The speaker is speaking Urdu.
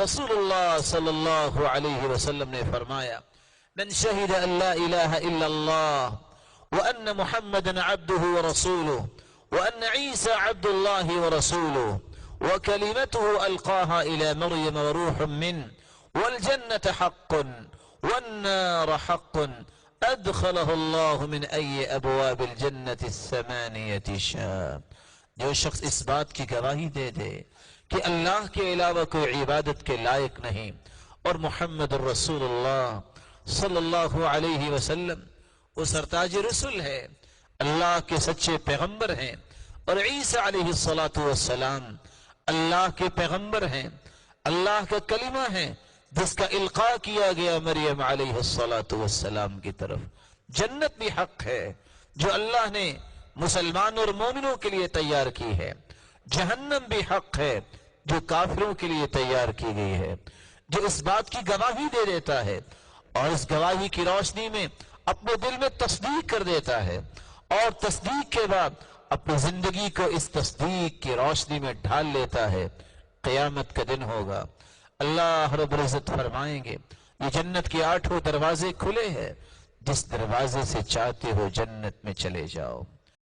رسول اللہ صلی اللہ علیہ وسلم نے فرمایا من شہد ان لا الہ الا اللہ وان محمدا عبدہ ورسولہ وان عیسی عبد اللہ ورسولہ وكلمته ألقاها إلى مريم وروح منه والجنة حق والنار حق أدخله الله من أي أبواب الجنة الثمانية شاء. جو شخص اس بات کی گواہی دے دے کہ اللہ کے علاوہ کوئی عبادت کے لائق نہیں اور محمد الرسول اللہ صلی اللہ علیہ وسلم وہ سرتاج رسول ہے، اللہ کے سچے پیغمبر ہیں، اور عیسیٰ علیہ السلام اللہ کے پیغمبر ہیں، اللہ کا کلمہ ہے جس کا القاء کیا گیا مریم علیہ السلام کی طرف. جنت بھی حق ہے جو اللہ نے مسلمان اور مومنوں کے لیے تیار کی ہے، جہنم بھی حق ہے جو کافروں کے لیے تیار کی گئی ہے. جو اس بات کی گواہی دے دیتا ہے اور اس گواہی کی روشنی میں اپنے دل میں تصدیق کر دیتا ہے اور تصدیق کے بعد اپنی زندگی کو اس تصدیق کی روشنی میں ڈھال لیتا ہے، قیامت کا دن ہوگا اللہ رب العزت فرمائیں گے یہ جنت کے 8 دروازے کھلے ہیں، جس دروازے سے چاہتے ہو جنت میں چلے جاؤ.